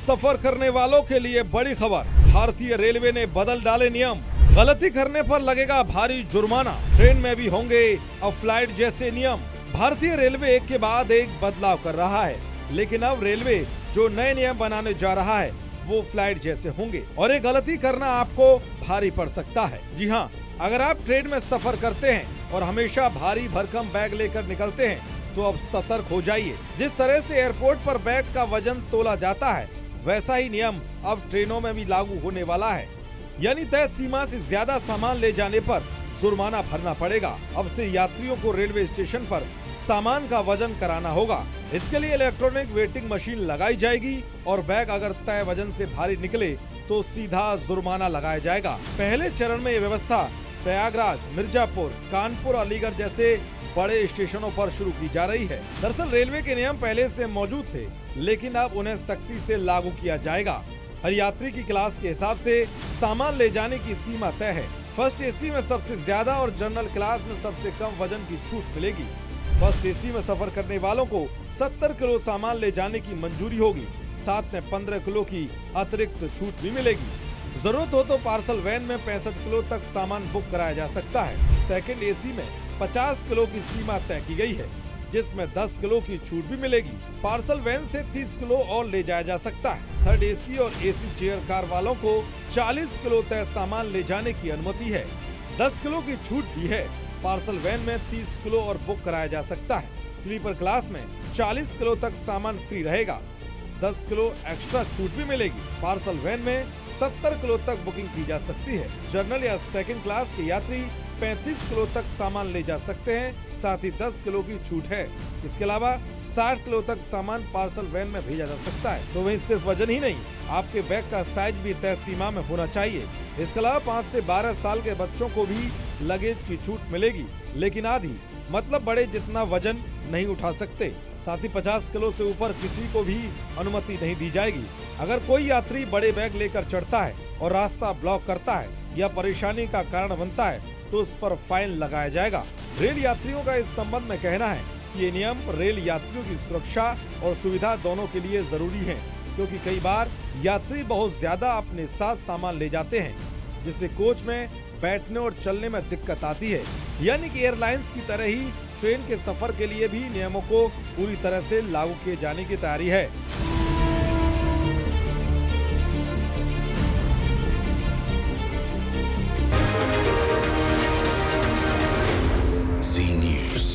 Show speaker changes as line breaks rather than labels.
सफर करने वालों के लिए बड़ी खबर। भारतीय रेलवे ने बदल डाले नियम। गलती करने पर लगेगा भारी जुर्माना। ट्रेन में भी होंगे अब फ्लाइट जैसे नियम। भारतीय रेलवे एक के बाद एक बदलाव कर रहा है, लेकिन अब रेलवे जो नए नियम बनाने जा रहा है वो फ्लाइट जैसे होंगे और ये गलती करना आपको भारी पड़ सकता है। जी हाँ, अगर आप ट्रेन में सफर करते हैं और हमेशा भारी भरकम बैग लेकर निकलते हैं तो अब सतर्क हो जाइए। जिस तरह से एयरपोर्ट पर बैग का वजन तोला जाता है, वैसा ही नियम अब ट्रेनों में भी लागू होने वाला है। यानी तय सीमा से ज्यादा सामान ले जाने पर जुर्माना भरना पड़ेगा। अब से यात्रियों को रेलवे स्टेशन पर सामान का वजन कराना होगा। इसके लिए इलेक्ट्रॉनिक वेटिंग मशीन लगाई जाएगी और बैग अगर तय वजन से भारी निकले तो सीधा जुर्माना लगाया जाएगा। पहले चरण में ये व्यवस्था प्रयागराज, मिर्जापुर, कानपुर, अलीगढ़ जैसे बड़े स्टेशनों पर शुरू की जा रही है। दरअसल रेलवे के नियम पहले से मौजूद थे, लेकिन अब उन्हें सख्ती से लागू किया जाएगा। हर यात्री की क्लास के हिसाब से सामान ले जाने की सीमा तय है। फर्स्ट एसी में सबसे ज्यादा और जनरल क्लास में सबसे कम वजन की छूट मिलेगी। फर्स्ट एसी में सफर करने वालों को 70 किलो सामान ले जाने की मंजूरी होगी। साथ में 15 किलो की अतिरिक्त छूट भी मिलेगी। जरूरत हो तो पार्सल वैन में 65 किलो तक सामान बुक कराया जा सकता है। सेकंड एसी में 50 किलो की सीमा तय की गई है, जिसमें 10 किलो की छूट भी मिलेगी। पार्सल वैन से 30 किलो और ले जाया जा सकता है। थर्ड एसी और एसी चेयर कार वालों को 40 किलो तक सामान ले जाने की अनुमति है। 10 किलो की छूट भी है। पार्सल वैन में 30 किलो और बुक कराया जा सकता है। स्लीपर क्लास में 40 किलो तक सामान फ्री रहेगा। 10 किलो एक्स्ट्रा छूट भी मिलेगी। पार्सल वैन में 70 किलो तक बुकिंग की जा सकती है। जनरल या सेकंड क्लास के यात्री 35 किलो तक सामान ले जा सकते हैं। साथ ही 10 किलो की छूट है। इसके अलावा 60 किलो तक सामान पार्सल वैन में भेजा जा सकता है। तो वहीं सिर्फ वजन ही नहीं, आपके बैग का साइज भी तय सीमा में होना चाहिए। इसके अलावा 5 से 12 साल के बच्चों को भी लगेज की छूट मिलेगी, लेकिन आधी, मतलब बड़े जितना वजन नहीं उठा सकते। साथ ही 50 किलो से ऊपर किसी को भी अनुमति नहीं दी जाएगी। अगर कोई यात्री बड़े बैग लेकर चढ़ता है और रास्ता ब्लॉक करता है या परेशानी का कारण बनता है तो उस पर फाइन लगाया जाएगा। रेल यात्रियों का इस संबंध में कहना है कि ये नियम रेल यात्रियों की सुरक्षा और सुविधा दोनों के लिए जरूरी है, क्योंकि कई बार यात्री बहुत ज्यादा अपने साथ सामान ले जाते हैं, जिससे कोच में बैठने और चलने में दिक्कत आती है। यानी कि एयरलाइंस की तरह ही ट्रेन के सफर के लिए भी नियमों को पूरी तरह से लागू किए जाने की तैयारी है।
Zee News.